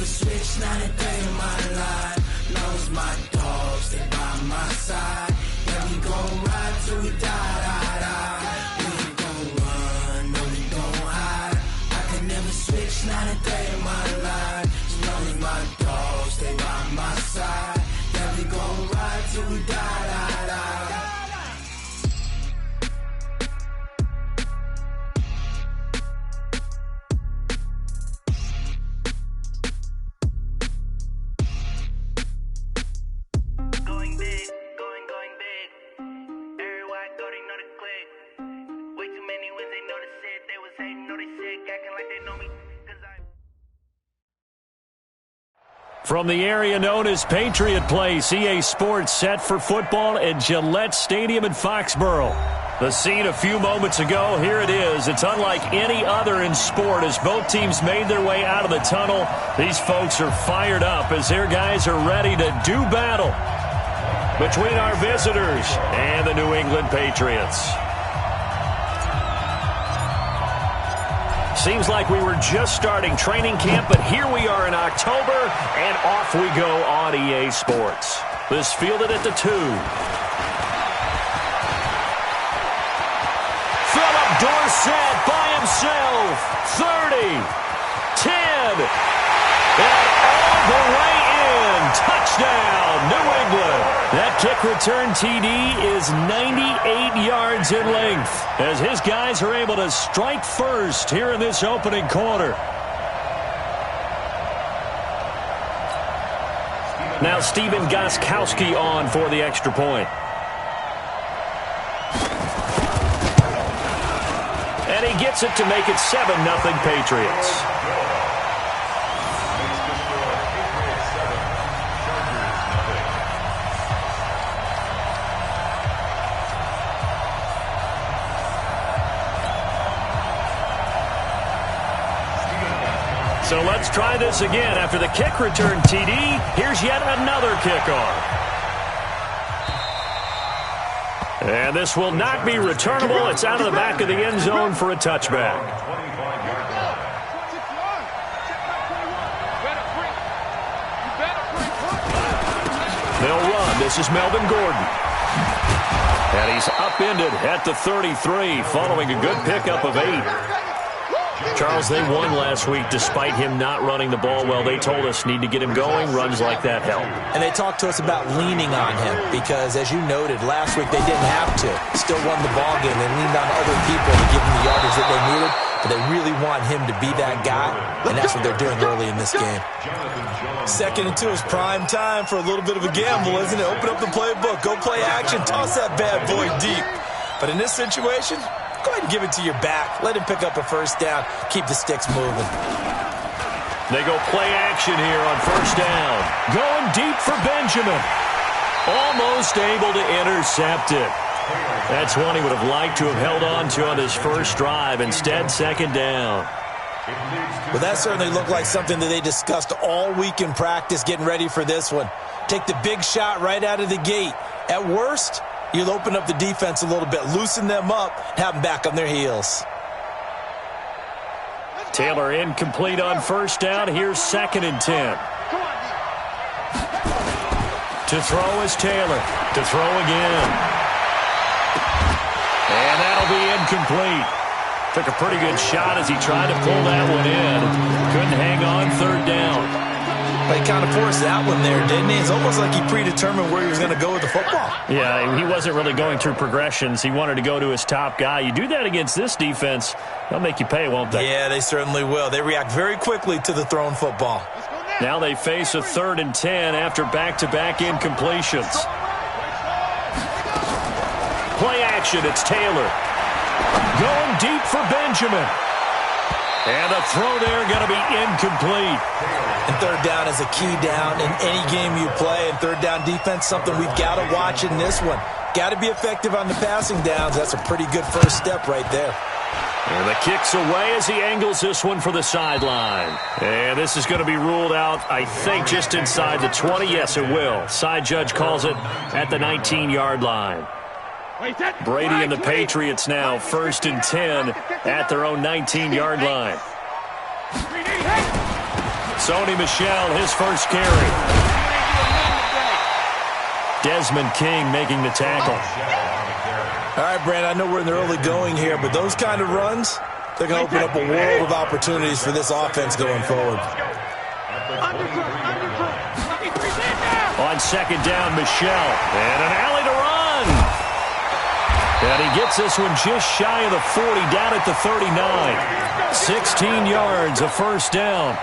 never switch, not a day in my life. Knows my dogs, they by my side. Yeah, we gon' ride till we die. We ain't gon' run, no, we gon' hide. I can never switch, not a day in my life. As long as my dogs, they by my side. Yeah, we gon' ride till we die. From the area known as Patriot Place, EA Sports set for football at Gillette Stadium in Foxborough. The scene a few moments ago, here it is. It's unlike any other in sport as both teams made their way out of the tunnel. These folks are fired up as their guys are ready to do battle between our visitors and the New England Patriots. Seems like we were just starting training camp, but here we are in October, and off we go on EA Sports. This fielded at the 2. Philip Dorsett by himself. 30, 10, and all the way in. Touchdown, New England. That kick return TD is 98 yards in length as his guys are able to strike first here in this opening quarter. Now Steven Gostkowski on for the extra point. And he gets it to make it 7-0 Patriots. So let's try this again. After the kick return TD, here's yet another kickoff. And this will not be returnable. It's out of the back of the end zone for a touchback. They'll run. This is Melvin Gordon. And he's upended at the 33 following a good pickup of 8. Charles, they won last week despite him not running the ball well. They told us need to get him going. Runs like that help. And they talked to us about leaning on him because, as you noted, last week they didn't have to. Still won the ball game. They leaned on other people to give them the yardage that they needed, but they really want him to be that guy, and that's what they're doing early in this game. 2nd and 2 is prime time for a little bit of a gamble, isn't it? Open up the playbook. Go play action. Toss that bad boy deep. But in this situation, go ahead and give it to your back. Let him pick up a first down. Keep the sticks moving. They go play action here on first down. Going deep for Benjamin. Almost able to intercept it. That's one he would have liked to have held on to on his first drive. Instead, 2nd down. Well, that certainly looked like something that they discussed all week in practice getting ready for this one. Take the big shot right out of the gate. At worst, you'll open up the defense a little bit, loosen them up, have them back on their heels. Taylor incomplete on first down. Here's 2nd and 10. To throw is Taylor. To throw again. And that'll be incomplete. Took a pretty good shot as he tried to pull that one in. Couldn't hang on 3rd down. But he kind of forced that one there, didn't he? It's almost like he predetermined where he was going to go with the football. Yeah, he wasn't really going through progressions. He wanted to go to his top guy. You do that against this defense, they'll make you pay, won't they? Yeah, they certainly will. They react very quickly to the thrown football. Now they face a 3rd and 10 after back-to-back incompletions. Play action, it's Taylor. Going deep for Benjamin. And the throw there going to be incomplete. And 3rd down is a key down in any game you play. And 3rd down defense, something we've got to watch in this one. Got to be effective on the passing downs. That's a pretty good first step right there. And the kick's away as he angles this one for the sideline. And this is going to be ruled out, I think, just inside the 20. Yes, it will. Side judge calls it at the 19-yard line. Brady and the Patriots now 1st and 10 at their own 19-yard line. Sony Michel, his first carry. Desmond King making the tackle. All right, Brand, I know we're in the early going here, but those kind of runs, they're going to open up a world of opportunities for this offense going forward. On second down, Michel. And an alley to run. And he gets this one just shy of the 40, down at the 39. 16 yards, a first down.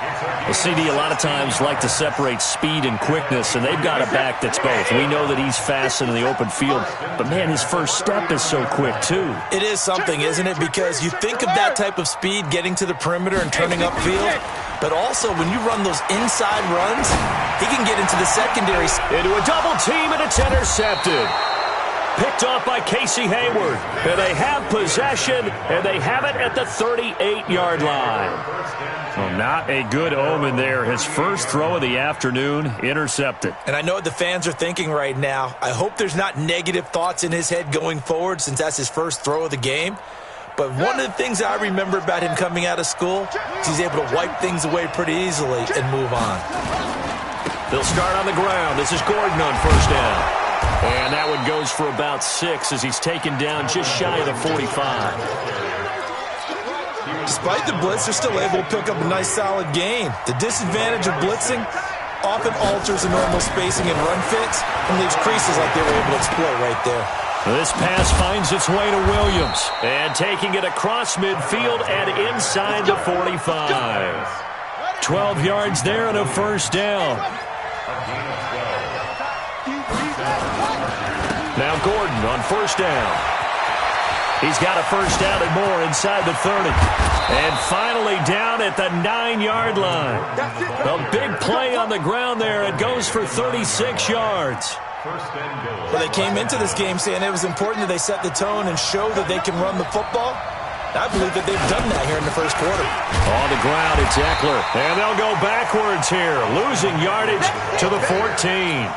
The CD a lot of times like to separate speed and quickness, and they've got a back that's both. We know that he's fast in the open field, but, man, his first step is so quick, too. It is something, isn't it? Because you think of that type of speed getting to the perimeter and turning upfield, but also when you run those inside runs, he can get into the secondary. Into a double team, and it's intercepted. Picked off by Casey Hayward. And they have possession, and they have it at the 38-yard line. Well, not a good omen there. His first throw of the afternoon, intercepted. And I know what the fans are thinking right now. I hope there's not negative thoughts in his head going forward since that's his first throw of the game. But one of the things I remember about him coming out of school is he's able to wipe things away pretty easily and move on. They'll start on the ground. This is Gordon on first down. And that one goes for about 6 as he's taken down just shy of the 45. Despite the blitz, they're still able to pick up a nice, solid gain. The disadvantage of blitzing often alters the normal spacing and run fits and leaves creases like they were able to exploit right there. This pass finds its way to Williams. And taking it across midfield and inside the 45. 12 yards there and a first down. Now Gordon on first down. He's got a first down and more inside the 30. And finally down at the 9-yard line. A big play on the ground there. It goes for 36 yards. Well, they came into this game saying it was important that they set the tone and show that they can run the football. I believe that they've done that here in the first quarter. On the ground, it's Eckler. And they'll go backwards here, losing yardage to the 14.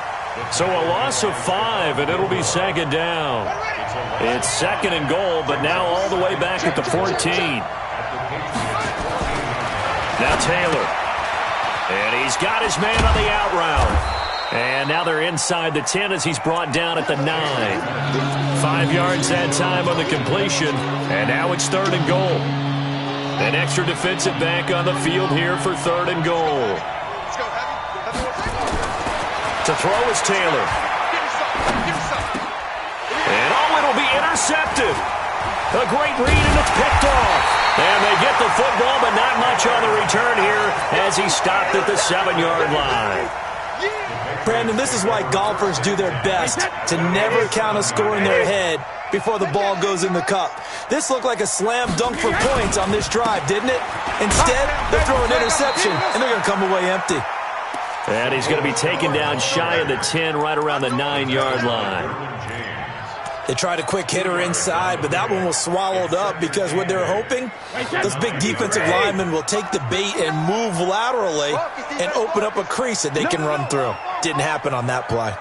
So a loss of 5, and it'll be second down. It's second and goal, but now all the way back at the 14. Now Taylor. And he's got his man on the out route. And now they're inside the 10 as he's brought down at the 9. 5 yards that time on the completion, and now it's third and goal. An extra defensive back on the field here for third and goal. To throw is Taylor. And it'll be intercepted. A great read, and it's picked off. And they get the football, but not much on the return here as he stopped at the 7-yard line. Brandon, this is why golfers do their best to never count a score in their head before the ball goes in the cup. This looked like a slam dunk for points on this drive, didn't it? Instead, they're throwing an interception, and they're going to come away empty. And he's going to be taken down shy of the 10, right around the 9-yard line. They tried a quick hitter inside, but that one was swallowed up because what they're hoping, those big defensive linemen will take the bait and move laterally and open up a crease that they can run through. Didn't happen on that play.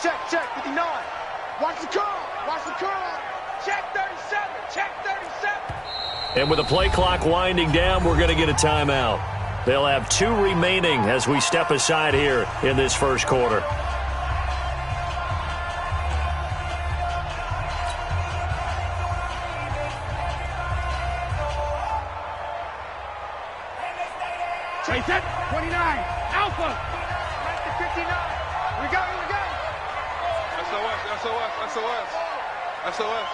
Check, 59. Watch the curl. Check 37. And with the play clock winding down, we're going to get a timeout. They'll have 2 remaining as we step aside here in this first quarter. Chase it. 29. Alpha. Right to 59. We go. SOS.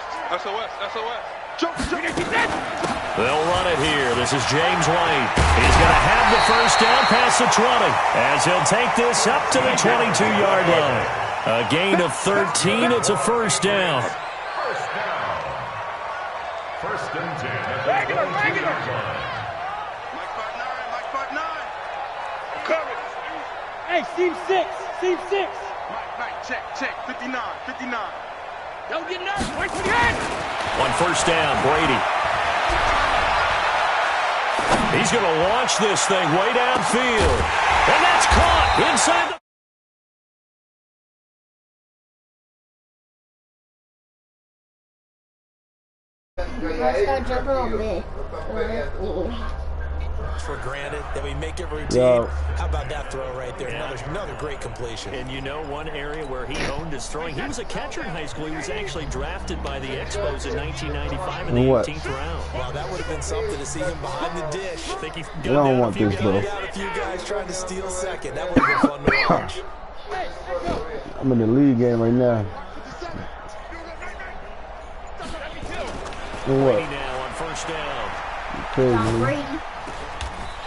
They'll run it here. This is James White. He's going to have the first down past the 20 as he'll take this up to the 22-yard line. A gain of 13. It's a first down. First and 10. Regular. Mike 5'9". Cover. Hey, seam 6. Mike, check. 59. Don't get nervous. Wait for the end. On first down, Brady. He's going to launch this thing way downfield. And that's caught inside the... start jumping on me. For granted that we make it routine. Yeah. How about that throw right there? Another great completion. And you know one area where he honed his throwing? He was a catcher in high school. He was actually drafted by the Expos in 1995 in the 18th round. Well, that would have been something to see him behind the dish. I think he's I don't want this, though. Down a few guys trying to steal second. That would have been fun to watch. I'm in the league game right now. And what? Now on first down. Crazy, man.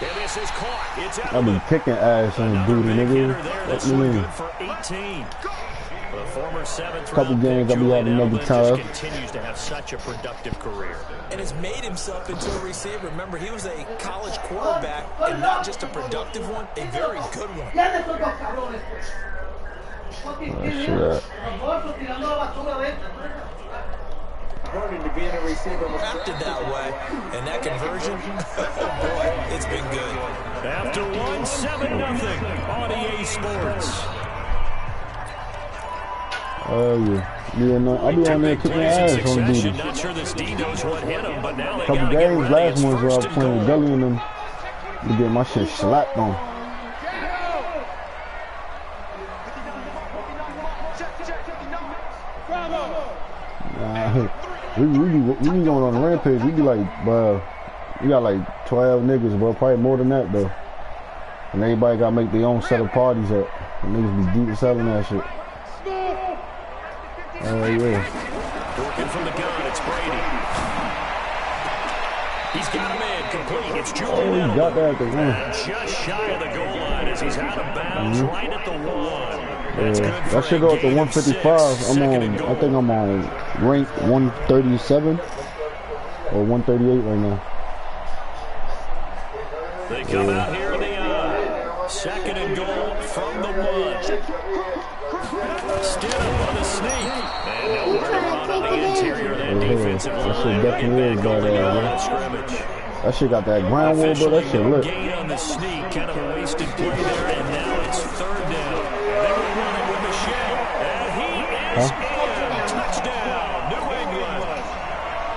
And this is caught. It's out. I've been kicking ass on the booty, nigga. That's good for 18. The former seventh Couple games I'll be having another time. Continues to have such a productive career. And has made himself into a receiver. Remember, he was a college quarterback, and not just a productive one, a very good one. Drafted that way, and that conversion, oh boy, it's been good. After 1-7-0 on EA Sports. Oh yeah, no, I'll be on there kicking ass on duty. Not sure this D knows what hit him, but now they Couple games, last ones where I was playing with Gully and them to get my shit slapped on. We be going on a rampage. We be like, bro, we got like 12 niggas, bro. Probably more than that though. And everybody gotta make their own set of parties up. And niggas be deep as hell in that shit. Oh yeah. Working from the gun, it's Brady. He's got a man complete. It's Julian. Oh, he got that at the one. Just shy of the goal line as he's out of bounds right at the one. Yeah, that should go at the 155. I think I'm on rank 137 or 138 right now. They come out here in the eye. Second and goal from the one. Stidham on the sneak. And nowhere to run on the interior of that defensive line. That shit definitely is got that shit got that ground wall, but that shit lit. Gain on the sneak, kind of a wasted play there, and now it's third down. They will run it with Michelle, and he is in. Touchdown, New England.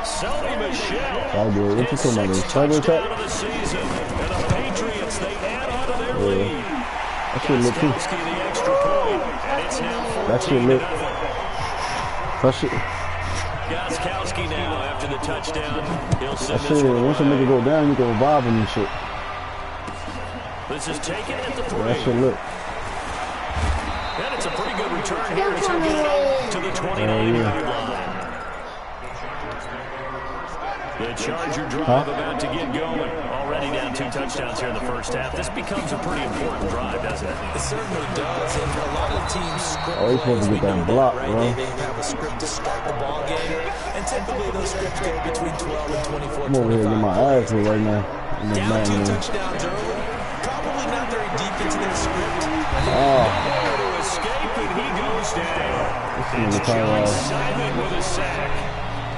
Sony Michelle. What you talking about? Cyber attack? Of the season, and the Patriots, they add on to their lead. That shit lit too. The extra point, and it's now That shit lit. That shit. Gostkowski now after the touchdown. He'll send That this shit, one once a nigga go down, you can revive him and shit. This is taken at the 3. That shit lit. And it's a pretty good return here as he'll get it to the 29-yard line. The Charger drive about to get going. Already down 2 touchdowns here in the first half. This becomes a pretty important drive, doesn't it? It certainly does, and a lot of teams script he's supposed to get that block, right? bro. They have a script to start the ball game, and typically those scripts go between 12 and 24, I'm over here getting my ass hit right now. Down 2 touchdowns early, probably not very deep into their script. To escape, and he goes down. It's John Simon with a sack.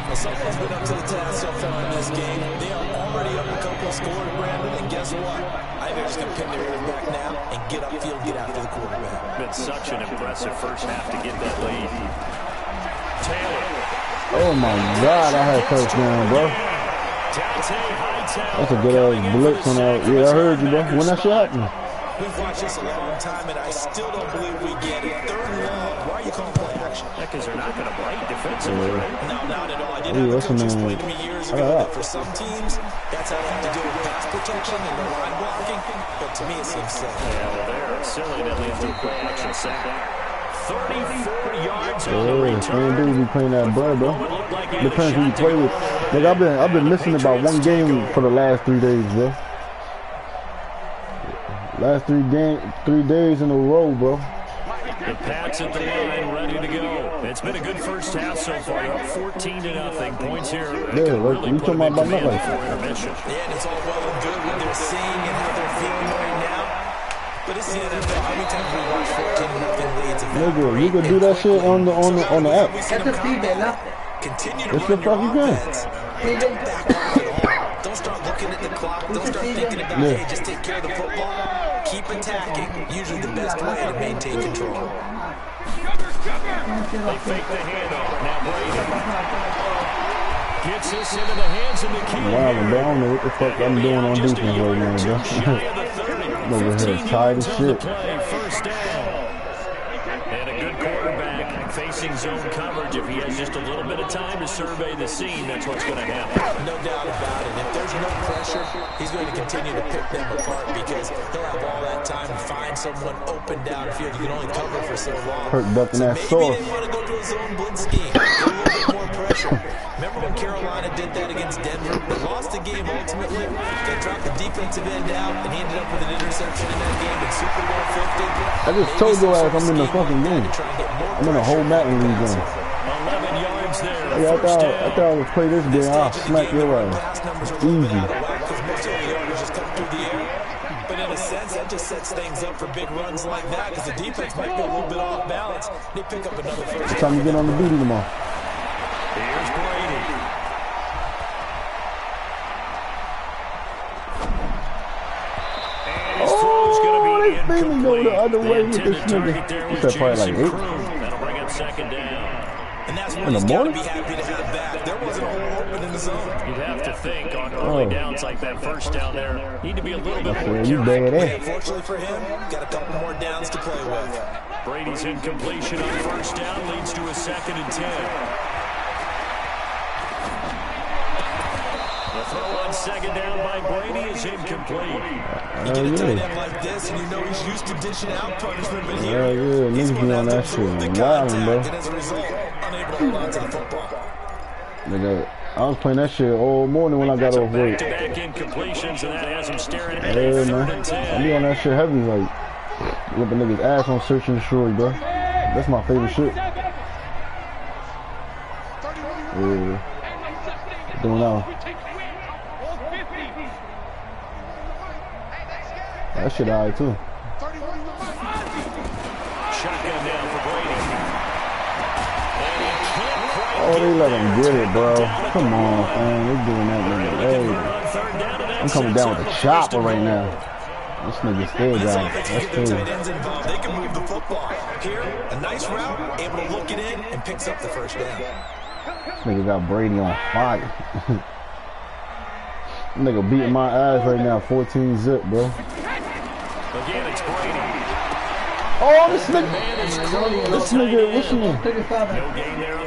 Well, someone's been up to the task so far in this game. They are already up a couple of scores, Brandon, and guess what? I think they're just going to pin their ears back now and get upfield, get after the quarterback. Been such an impressive first half to get that lead. Taylor. Oh my God, I had first down, bro. That's a good ass blitz on that. Yeah, I heard you, bro. When that shit happened? We've watched this a long time, and I still don't believe we get it. Third and long. Why are you calling play action? Because they're not going to bite defensively, right? No, not at all. I did have a coach explain to me years ago that for some teams, that's how they have to deal with pass protection and the line blocking. But to me, it seems silly. Yeah, well, they're silly that leads to a play action sack. 34 yards on the return. Dude be playing that bro. Depends who you play with. Like I've been missing about one game for the last 3 days, bro. Last 3 days in a row, bro. The Pats at the line, ready to go. It's been a good first half so far. Up 14-0. Points here. Yeah, like we talking about nothing like that. Yeah, and it's all well and good what they're seeing and how they're feeling right now. But it's the NFL. How many times we watch 14-0 leads? Nigga, you can do that shit on the app. Continue to What's the fuck you doing? Don't back off at all. Don't start looking at the clock. Don't start thinking about, hey, just take care of the football. Keep attacking. Usually the best way to maintain control. They fake the handoff. Now Brady. Gets this into the hands of Nikhil. Wow, I don't know what the fuck I'm doing on defense right now, bro. I'm over here tired as shit. First down. And a good quarterback facing zone coverage. If he has just a little bit of time to survey the scene, that's what's going to happen. No doubt about it. If there's no pressure, he's going to continue to pick them apart because he'll have all that time to find someone open downfield. You can only cover for so long. Hurt ducking that sauce. Maybe they want to go to a zone blitz scheme. Get a little bit more pressure. Remember when Carolina did that against Denver? They lost the game ultimately. They dropped the defensive end out, and he ended up with an interception in that game in Super Bowl 50. I just told your ass I'm in the fucking game. I'm in a whole Madden League game. 11 yards there. Yeah, I thought I would play this game. I'll smack your ass. Easy. But in a sense, that just sets things up for big runs like that because the defense might be a little bit off balance. They pick up another first. It's time to get on the duty tomorrow. Here's Brady. And his throw's going to be incomplete. Go the other way with this nigga. He said probably like 8. That'll bring up second down. And that's what he's got to be happy to have back. There wasn't a hole open in the zone. You'd have to think on early downs like that first down there, need to be a little bit more you bad ass. Unfortunately for him, got a couple more downs to play with. Brady's incompletion on first down leads to a 2nd and 10. The throw on second down by Brady is incomplete. You get a tight end like this, and you know he's used to dishing out punishment, but here, he's niggas be on that shit. Wildin', bro. and as a result, unable to hold on to the football. Nigga, I was playing that shit all morning when I got off work. Back-to-back incompletions, and that has him staring at Yeah, a 3rd man. and 10. I be on that shit heavy, like, whipping niggas' ass on Search and Destroy, bro. That's my favorite shit. Yeah. Doing now. That shit alright too. Shotgun down for Brady. Oh, they let him get it, bro. Come on, man. They doing that nigga. Hey, I'm coming down with the chopper right now. This nigga still got it. That's crazy. They can move the football. Here, a nice route, able to look it in, and picks up the first down. This nigga got Brady on fire. Nigga beating my ass right now, 14 zip, bro. Again, it's Brady. Oh, this nigga, what's your name?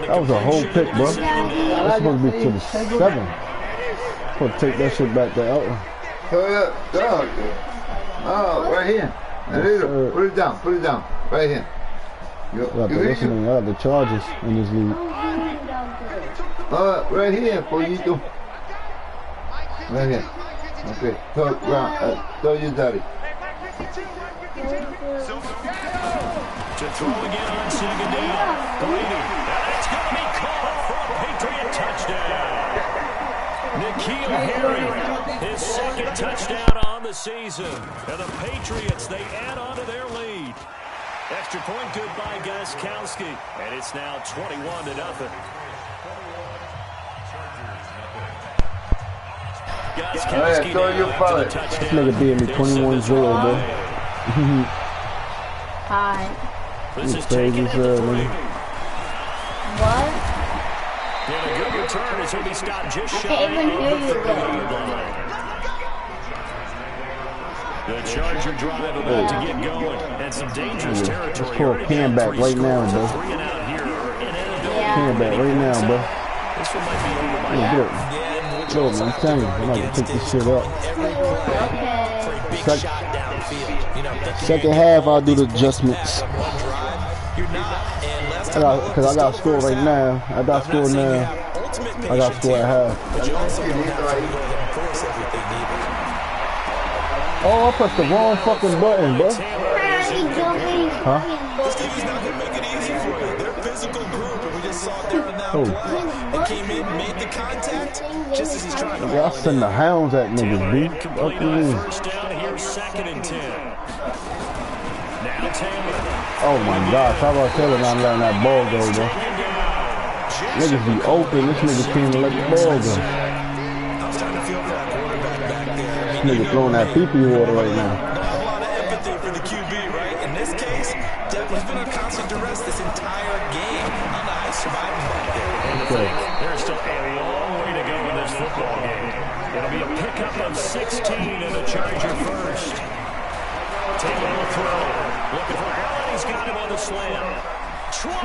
That was a whole pick, bro. That's supposed to be to the 7. Supposed to take that shit back there. Oh, right here. Put it down, right here. I got the Chargers in this league. Right here, Pollito. Right here. Okay. Throw your daddy. To throw again on second down. Brady. And it's going to be caught for a Patriot touchdown. Nikhil Harry, his 2nd touchdown on the season. And the Patriots, they add on to their lead. Extra point good by Gostkowski. And it's now 21-0. Gostkowski down to the touchdown. This nigga beat me 21-0, bro. Hi. This is crazy taken as at the 3. What? And a good return as he'll be stopped just I shy can't even hear of the you, 30-yard line. The Charger drive about to get going, and some dangerous territory. Let's pull Cam back right now, bro. Cam back right now, bro. This one might be over by Yeah, good. Yo, man, I'm telling you, I'm about to take this shit up. Second half, I'll do the adjustments. Because I got to score right now. I got to score now. I got to score at half. Oh, I pressed the wrong fucking button, bro. Huh? Y'all send the hounds at niggas, B. Fuck you. First down here, 2nd and 10. Now Taylor. Oh my gosh, how about Taylor not letting that ball go, bro? Niggas be open, this nigga can't even let the ball go. This nigga throwing that pee-pee water right now. A lot of empathy for the QB, right? In this case, Devlin's been on constant duress this entire game. I don't know how he's surviving back there. There's still a long way football game. It'll be a pickup of 16 and a Charger first. Taylor will throw. Looking for Allen. He's got him on the slam. 20.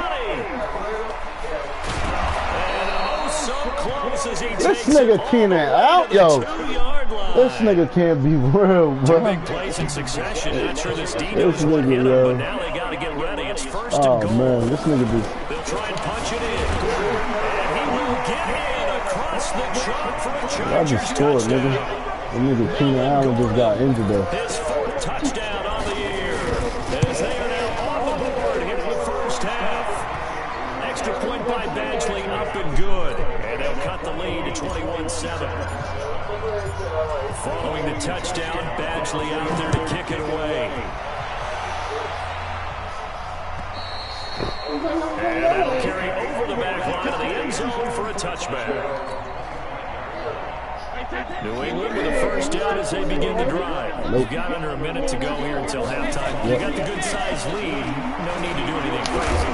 And so close as he takes this nigga Keenan out, yo. This nigga can't be real, bro. Two big plays in succession. Not sure this defense will hit him, but now they got to get ready. It's first and goal. Oh, man, this nigga just... They'll try and punch it in. And he will get in across the chalk for a Chargers scored, touchdown. nigga. That nigga Keenan Allen just got injured there. His fourth touchdown on the year. As they are now on the board here in the first half. Extra point by Badgley up and good. And they'll cut the lead to 21-7. Following the touchdown, Badgley out there to kick it away. And that'll carry over the back line of the end zone for a touchback. New England with a first down as they begin the drive. We've got under a minute to go here until halftime. You got the good-sized lead. No need to do anything crazy.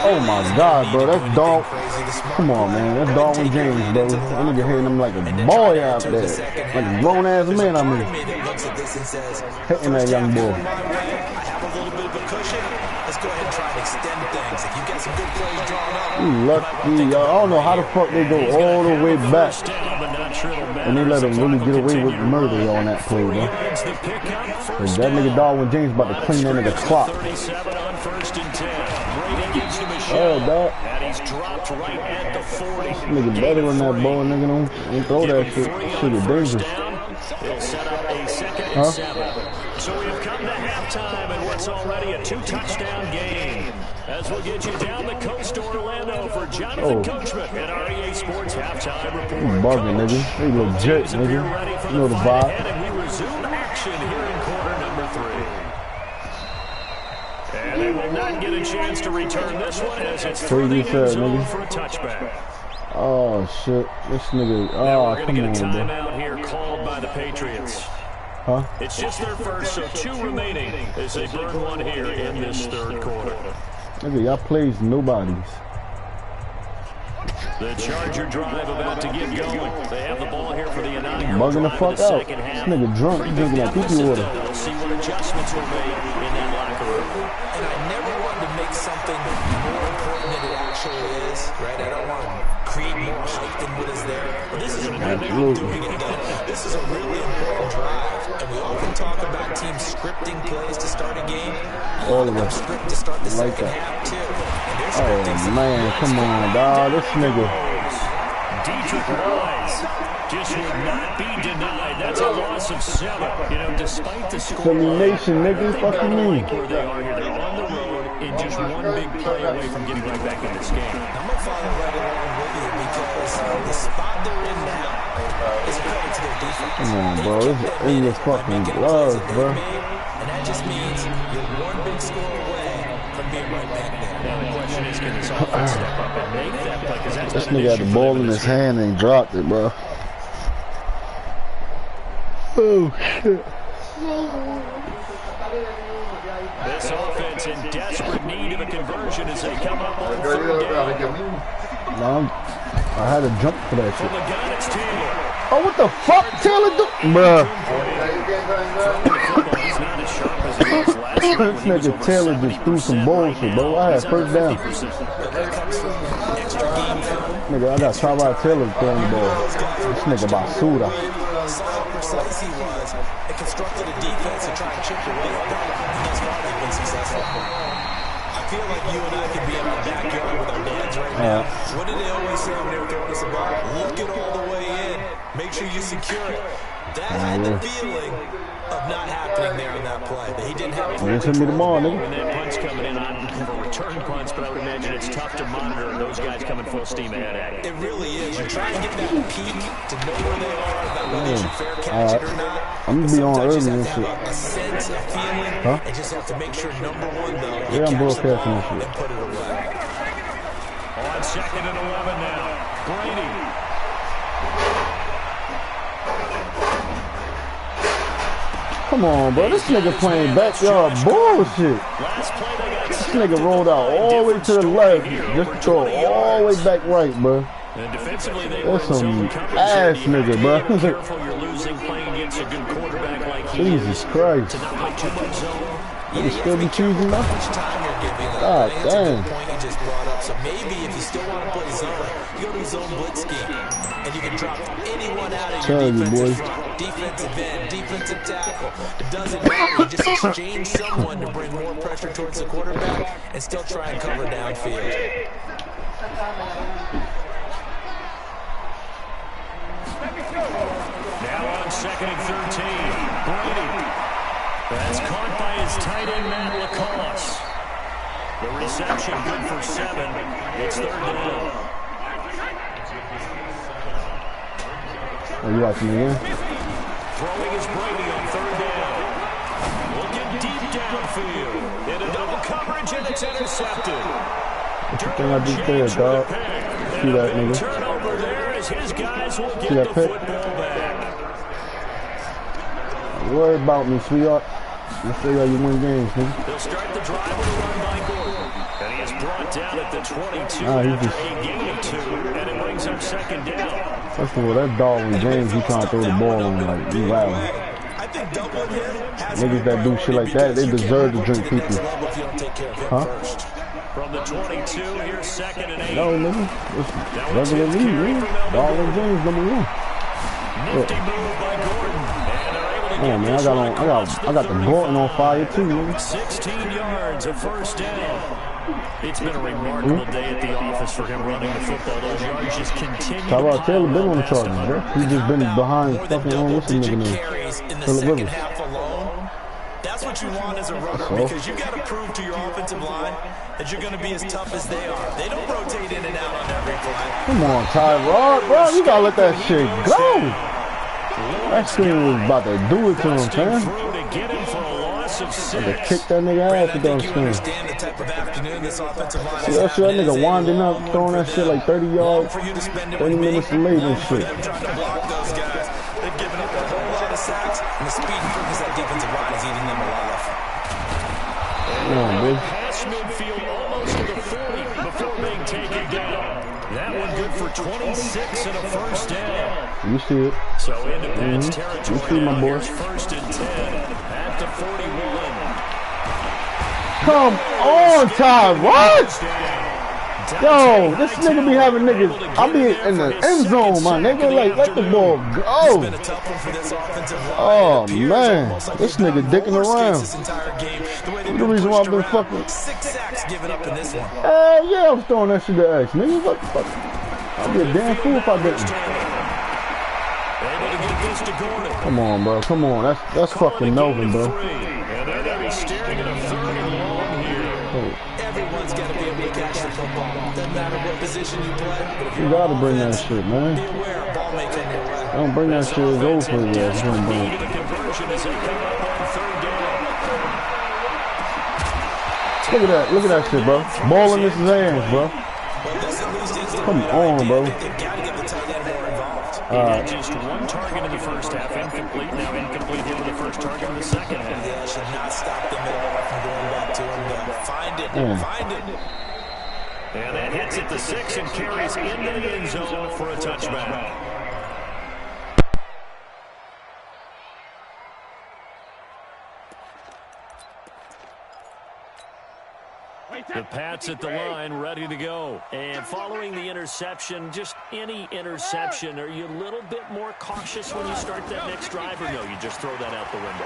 Oh, my God, bro. That's Darwin. Come on, man. That's Darwin James, bro. That nigga hitting him like a boy out there. Like a grown-ass man, I mean. Hitting that young boy. I have a little bit of a cushion. Let's go ahead and try and extend things. If you got some good plays drawn up. You lucky, yo. I don't know how the fuck they go all the way back. And they let him really get away with murder on that play, bro. And that nigga Darwin James about to clean that nigga clock. Oh, dog. And he's dropped right at the 40. This nigga better than that ball, nigga. Don't throw that shit. Shit is dangerous. He'll set up a second and 7. So we've come to halftime and what's already a 2-touchdown game. As we'll get you down the coast to Orlando for Jonathan Coachman at our EA Sports Halftime Report. You bugging, nigga. They legit, nigga. You know the vibe. And we resume action here in quarter number 3. And they will not get a chance to return this one as it's through the end zone for a touchback. Oh, shit. This nigga. Now Oh, we're going to come get a on, timeout here called by the Patriots. Huh? It's just their first, so 2 remaining as they burn one here in this third quarter. Nigga, y'all plays nobody's. The Charger drive about to get going. They have the ball here for the inaugural Bugging the fuck out. This nigga drunk. He's drinking that pee water. We'll see what adjustments were made in that locker room. And I never wanted to make something more important than it actually is, right? I don't want to create more hype than what is there. But this is a really This is a really important drive. And we often talk about teams scripting plays to start a game. All of us script to start the like second that. half, too. Oh, man. Come on, dog. This nigga. Dietrich Wise just would not be denied. That's a loss of 7. You know, despite the score. Nation, nigga. Fucking me. Where they are here, they're on the road and just one big play away from getting right back in this game. I'm going to follow right along with you because the spot they're in now is credit to their defense. Come on, bro. This is in your fucking gloves, bro. And that just means you're one big score away from being right back there. Now the question is, can this offense step up and make that play? This nigga had the ball in his hand and he dropped it, bro. Oh, shit. This offense in desperate need of a conversion as they come up on 3rd down. I had to jump for that From shit. the gun, it's Taylor. Oh, what the fuck, Taylor do? Bruh. He's not as sharp as he was last year. This nigga Taylor just threw some bullshit, bro. I had first down. Nigga, I got Tyrod Taylor throwing the ball. This nigga Basura. Precise he was. It constructed a defense to try and chip away at that. And thus far, they've been successful. I feel like you and I could be in our backyard with our dads right now. What did they always say when they were throwing us the ball? Look it all the way in. Make sure you secure it. That had the feeling of not happening there on that play. That he didn't have it. Hit me tomorrow, nigga. When that punt's coming in on for return punts, but I would imagine it's tough to monitor those guys coming full steam ahead at it. It really is. You try and get that peek to know where they are, about whether they should fair catch it or not. I'm gonna be on early and shit. A sense, a feeling, and just have to make sure, number one, though, you Yeah, I'm catch the broadcasting ball this shit. and put it away. On 2nd and 11 now. Brady. Come on, bro. This nigga playing backyard bullshit. Last play they got This nigga rolled out all the way to the left. Just throw all the way back right, bro. And defensively, they That's some ass nigga, bro. Careful you're losing playing against a good quarterback like he Jesus Christ. to not play too much zone. You still be choosing that? God damn. That's a good point you just brought up. So maybe if you still want to play zone, you go to zone blitz scheme. And you can drop anyone out of your defensive front. Defensive end, defensive tackle. It doesn't matter. You just exchange someone to bring more pressure towards the quarterback and still try and cover downfield. Now on 2nd and 13. Brady. That's caught by his tight end, Matt Lacoste. The reception good for 7. It's 3rd down. Are you watching me again? Throwing is Brady on 3rd down. Looking deep downfield. Into double coverage, and it's intercepted. What you think I just did, dog? See that, nigga? Turnover there as his guys will get the football back. Don't worry about me, sweetheart. Let's see how you win games, nigga. They'll start the drive with a run by Gordon. And he is brought down at the 22 he after a gain of 2. And it brings up 2nd down. First of all, that Darwin James, he trying to throw the ball on like, you wow. Niggas that do shit like that, they deserve to drink people. Huh? From the 22, here's 2nd and 8. No, nigga. It's regular league, man. Darwin James, #1. Nifty move by Gordon. Oh man, I got the Gordon on fire too, man. 16 yards, a 1st down. It's been a remarkable day at the office for him running the football. Those yards just continue. Tyrod Taylor been on the charges, bro. He just been behind fucking on what's his nigga name? Phillip Rivers. That's what you want as a runner because you got to prove to your offensive line that you're going to be as tough as they are. They don't rotate in and out on every play. Come on, Tyrod, bro. You gotta let that shit go. That screen was about to do it to him, man. Had to kick that nigga ass with that screen. See that shit, that nigga winding up, throwing that shit like 30 yards, 30 minutes late and shit. They've given up a whole lot of sacks, and the speed and quickness that defensive line is eating them alive. Come on, bitch. Pass midfield almost to the 40 before being taken down. That one good for 26 and a 1st down. You see it. So into Pat's territory. You see my boy. 1st and 10 at the 41. Come on, Tyrod. Yo, this nigga be having niggas. I be in the end zone, my nigga. Like, let the ball go. Oh, man. This nigga dicking around. The reason why I've been fucking. 6 sacks given up in this one. Yeah, I'm throwing that shit to X, nigga. What the fuck? I'd be a damn fool if I didn't. Come on, bro. Come on. That's fucking Melvin, bro. And they're going to be staring at a 3rd and long here. Everyone's got to be able to catch the football. Doesn't matter what position you play. You gotta bring that shit, man. Beware, ball may come your way. Don't bring that shit over for you. The conversion as they come up on 3rd down. Look at that shit, bro. Ball in his hands, bro. Come on, bro. He had just 1 target in the 1st half, incomplete. Now incomplete here with the 1st target in the 2nd half. Yeah, should not stop them at all from going back to him. Find it. And that hits at the 6 and carries into the end zone for a touchback. The Pats at the line, ready to go. And following the interception, just any interception, are you a little bit more cautious when you start that next drive, or no, you just throw that out the window?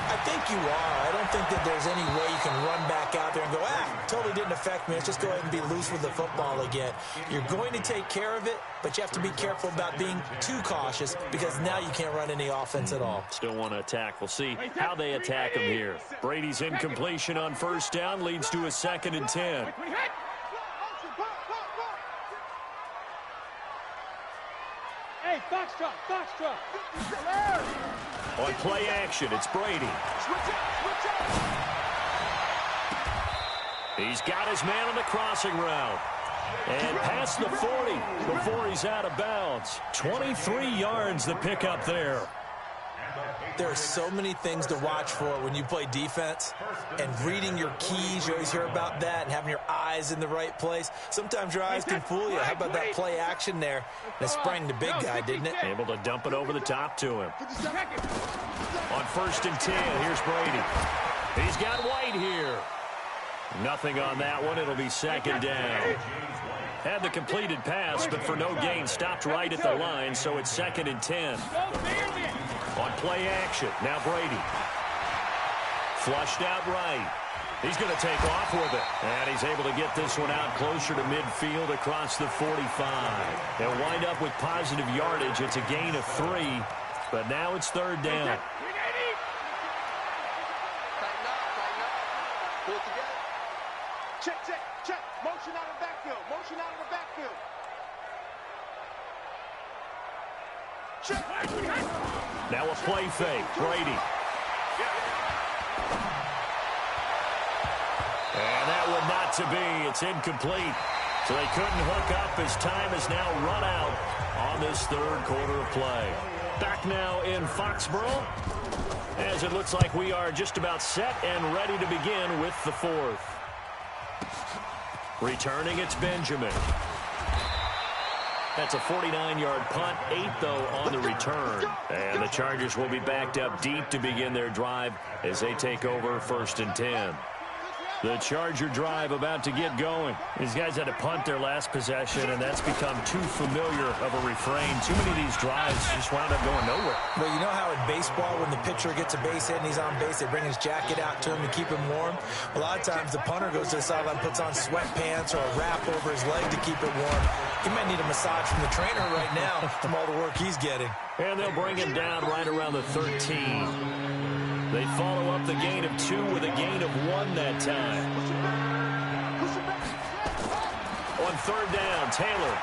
I think you are. I don't think that there's any way you can run back out there and go, totally didn't affect me. Let's just go ahead and be loose with the football again. You're going to take care of it, but you have to be careful about being too cautious because now you can't run any offense at all. Still want to attack. We'll see how they attack him here. Brady's incompletion on 1st down leads to a 2nd and 10. Hey, Foxtrot. On play action, it's Brady. He's got his man on the crossing route. And past the 40 before he's out of bounds. 23 yards the pickup there. There are so many things to watch for when you play defense, and reading your keys, you always hear about that, and having your eyes in the right place. Sometimes your eyes can fool you. How about that play action there? That sprang the big guy, didn't it? Able to dump it over the top to him. On 1st and 10, here's Brady. He's got White here. Nothing on that one. It'll be 2nd down. Had the completed pass, but for no gain, stopped right at the line, so it's 2nd and 10. On play action, now Brady. Flushed out right. He's going to take off with it. And he's able to get this one out closer to midfield across the 45. They'll wind up with positive yardage. It's a gain of 3, but now it's 3rd down. Check. Motion out of the backfield. Motion out of the backfield. Check. Now a play fake. Brady. And that one not to be. It's incomplete. So they couldn't hook up as time has now run out on this 3rd quarter of play. Back now in Foxborough, as it looks like we are just about set and ready to begin with the 4th. Returning, it's Benjamin. That's a 49-yard punt, 8, though, on the return. And the Chargers will be backed up deep to begin their drive as they take over 1st and 10. The Charger drive about to get going. These guys had to punt their last possession, and that's become too familiar of a refrain. Too many of these drives just wound up going nowhere. Well, you know how in baseball, when the pitcher gets a base hit and he's on base, they bring his jacket out to him to keep him warm? A lot of times the punter goes to the sideline, puts on sweatpants or a wrap over his leg to keep it warm. He might need a massage from the trainer right now from all the work he's getting. And they'll bring him down right around the 13. They follow up the gain of 2 with a gain of 1 that time. On 3rd down, Taylor.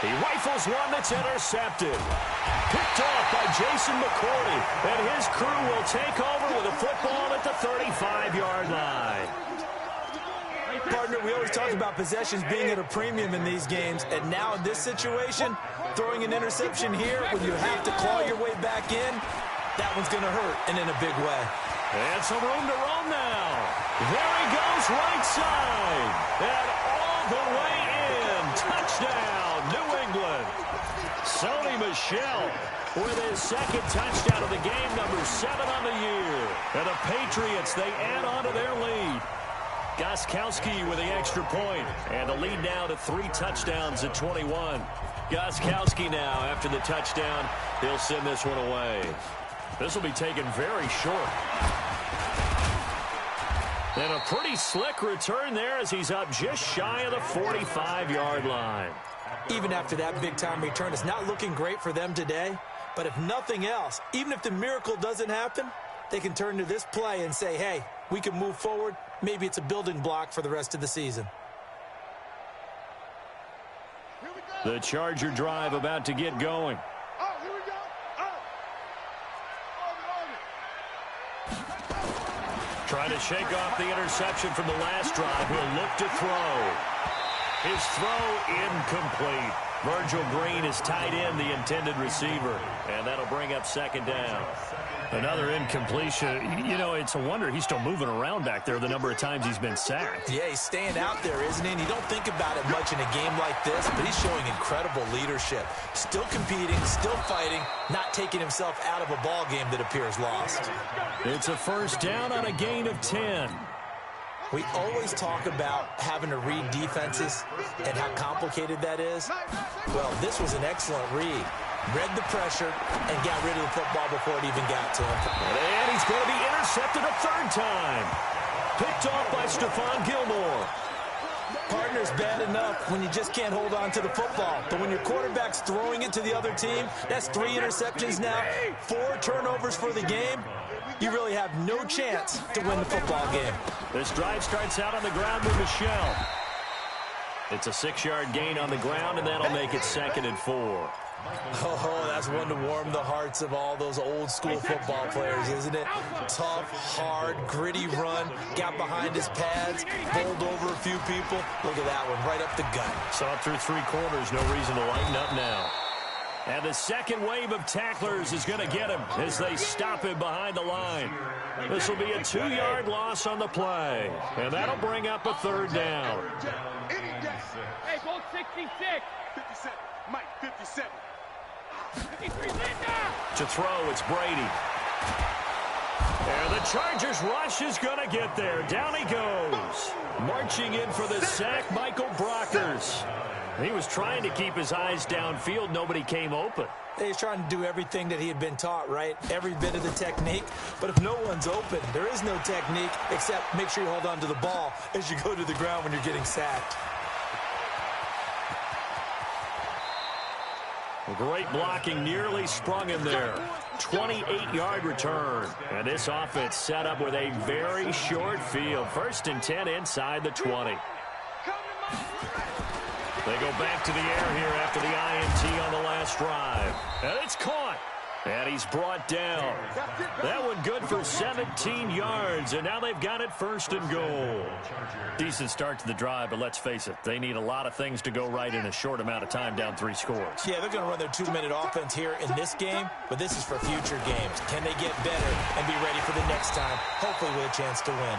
He rifles one that's intercepted. Picked off by Jason McCourty. And his crew will take over with a football at the 35-yard line. Partner, we always talk about possessions being at a premium in these games, and now in this situation, throwing an interception here when you have to claw your way back in, that one's going to hurt, and in a big way. And some room to roam now. There he goes, right side. And all the way in. Touchdown, New England. Sony Michel with his 2nd touchdown of the game, number 7 on the year. And the Patriots, they add on to their lead. Gostkowski with the extra point. And the lead now to 3 touchdowns at 21. Gostkowski now, after the touchdown, he'll send this one away. This will be taken very short. And a pretty slick return there as he's up just shy of the 45-yard line. Even after that big-time return, it's not looking great for them today. But if nothing else, even if the miracle doesn't happen, they can turn to this play and say, hey, we can move forward. Maybe it's a building block for the rest of the season. The Charger drive about to get going. Trying to shake off the interception from the last drive. He'll look to throw. His throw incomplete. Virgil Green is tied in, the intended receiver. And that'll bring up 2nd down. Another incompletion. You know, it's a wonder he's still moving around back there the number of times he's been sacked. Yeah, he's staying out there, isn't he? And you don't think about it much in a game like this, but he's showing incredible leadership. Still competing, still fighting, not taking himself out of a ball game that appears lost. It's a 1st down on a gain of 10. We always talk about having to read defenses and how complicated that is. Well, this was an excellent read. Read the pressure and got rid of the football before it even got to him. And he's going to be intercepted a 3rd time. Picked off by Stephon Gilmore. Partner's bad enough when you just can't hold on to the football. But when your quarterback's throwing it to the other team, that's 3 interceptions now, 4 turnovers for the game. You really have no chance to win the football game. This drive starts out on the ground with Michel. It's a 6-yard gain on the ground, and that'll make it 2nd and 4. Oh, that's one to warm the hearts of all those old-school football players, isn't it? Tough, hard, gritty run, got behind his pads, bowled over a few people. Look at that one, right up the gut. Saw it through 3 quarters, no reason to lighten up now. And the second wave of tacklers is going to get him as they stop him behind the line. This will be a 2-yard loss on the play. And that'll bring up a third down. Hey, goal 66. 57. Mike, 57. 53, Linda. To throw, it's Brady. And the Chargers rush is going to get there. Down he goes. Marching in for the sack, Michael Brockers. He was trying to keep his eyes downfield. Nobody came open. He's trying to do everything that he had been taught, right? Every bit of the technique. But if no one's open, there is no technique except make sure you hold on to the ball as you go to the ground when you're getting sacked. Great blocking, nearly sprung him there. 28-yard return. And this offense set up with a very short field. 1st and 10 inside the 20. They go back to the air here after the INT on the last drive. And it's caught. And he's brought down. That one good for 17 yards, and now they've got it 1st and goal. Decent start to the drive, but let's face it, they need a lot of things to go right in a short amount of time, down 3 scores. Yeah, they're going to run their 2-minute offense here in this game, but this is for future games. Can they get better and be ready for the next time, hopefully with a chance to win?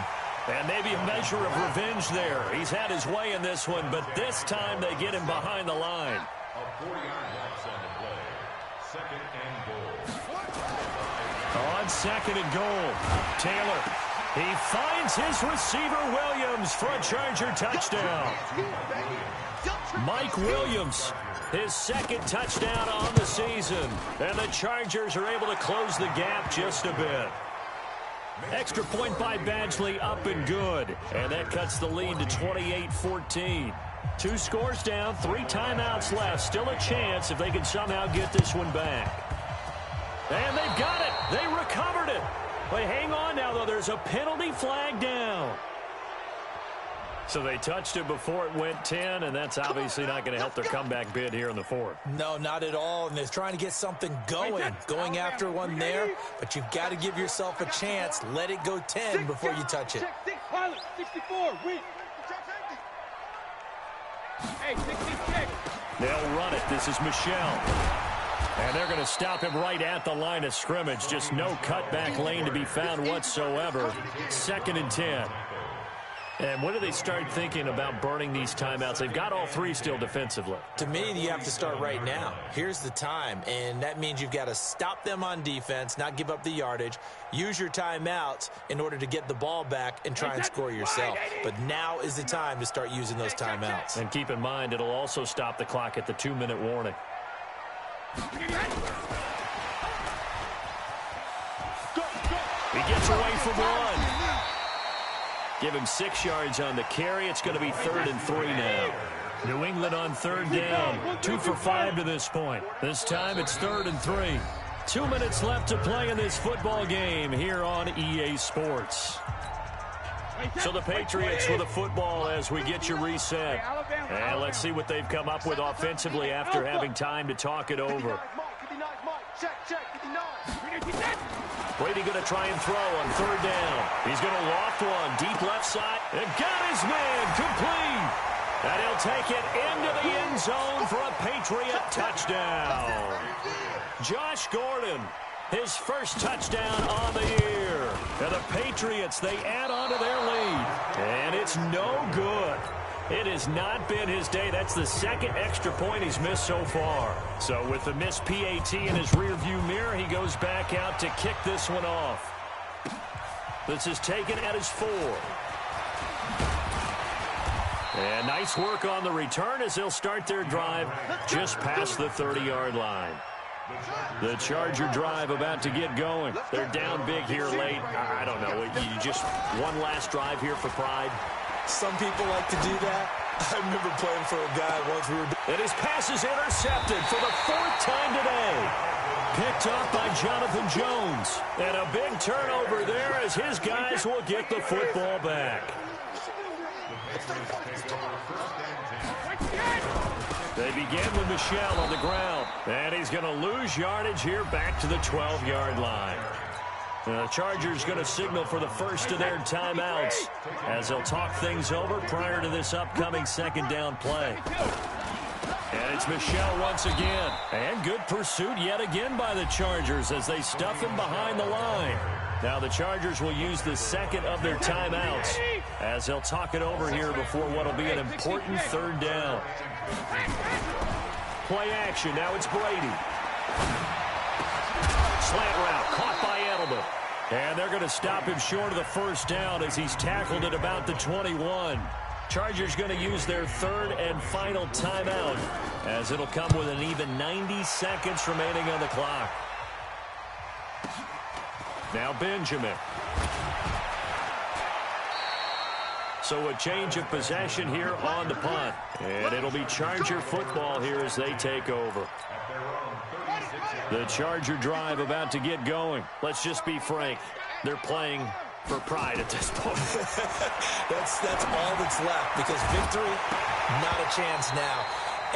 And maybe a measure of revenge there. He's had his way in this one, but this time they get him behind the line. A 40-yard loss on the play. 2nd and goal. On 2nd and goal, Taylor. He finds his receiver, Williams, for a Charger touchdown. Mike Williams, his 2nd touchdown on the season. And the Chargers are able to close the gap just a bit. Extra point by Badgley, up and good. And that cuts the lead to 28-14. 2 scores down, 3 timeouts left. Still a chance if they can somehow get this one back. And they've got it. They recovered it. But hang on now, though. There's a penalty flag down. So they touched it before it went 10, and that's obviously not going to help their comeback bid here in the 4th. No, not at all. And they're trying to get something going after one there. But you've got to give yourself a chance. Let it go 10 before you touch it. 64, Reek. Hey, 66. They'll run it. This is Michelle. And they're going to stop him right at the line of scrimmage. Just no cutback lane to be found whatsoever. 2nd and 10. And when do they start thinking about burning these timeouts? They've got all 3 still defensively. To me, you have to start right now. Here's the time, and that means you've got to stop them on defense, not give up the yardage, use your timeouts in order to get the ball back and try and score yourself. But now is the time to start using those timeouts. And keep in mind, it'll also stop the clock at the 2-minute warning. He gets away from one. Give him 6 yards on the carry. It's going to be 3rd and 3 now. New England on 3rd down. 2 for 5 to this point. This time it's 3rd and 3. 2 minutes left to play in this football game here on EA Sports. So the Patriots with the football as we get you reset. And let's see what they've come up with offensively after having time to talk it over. Brady going to try and throw on 3rd down. He's going to loft one deep left side. And got his man complete. And he'll take it into the end zone for a Patriot touchdown. Josh Gordon, his 1st touchdown on the year. And the Patriots, they add on to their lead. And it's no good. It has not been his day. That's the 2nd extra point he's missed so far. So with the missed PAT in his rearview mirror, he goes back out to kick this one off. This is taken at his 4. And nice work on the return as they'll start their drive just past the 30-yard line. The Charger drive about to get going. They're down big here late. I don't know. You just one last drive here for pride. Some people like to do that. I remember playing for a guy once we were... And his pass is intercepted for the 4th time today. Picked up by Jonathan Jones. And a big turnover there as his guys will get the football back. They begin with Michelle on the ground. And he's going to lose yardage here back to the 12-yard line. The Chargers going to signal for the first of their timeouts as they'll talk things over prior to this upcoming 2nd down play. And it's Michel once again. And good pursuit yet again by the Chargers as they stuff him behind the line. Now the Chargers will use the second of their timeouts as they'll talk it over here before what will be an important third down. Play action. Now it's Brady. Slant route caught by Edelman. And they're going to stop him short of the first down as he's tackled at about the 21. Chargers going to use their third and final timeout as it'll come with an even 90 seconds remaining on the clock. Now Benjamin. So a change of possession here on the punt. And it'll be Charger football here as they take over. The Charger drive about to get going. Let's just be frank. They're playing for pride at this point. That's all that's left because victory, not a chance now.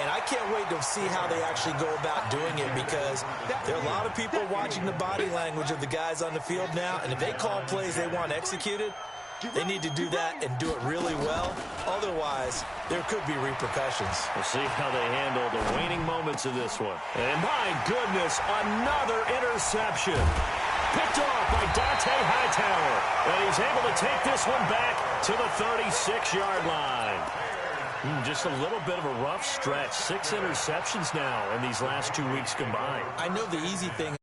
And I can't wait to see how they actually go about doing it because there are a lot of people watching the body language of the guys on the field now. And if they call plays they want executed, they need to do that and do it really well. Otherwise, there could be repercussions. We'll see how they handle the waning moments of this one. And my goodness, another interception. Picked off by Dante Hightower. And he's able to take this one back to the 36-yard line. Just a little bit of a rough stretch. 6 interceptions now in these last 2 weeks combined. I know the easy thing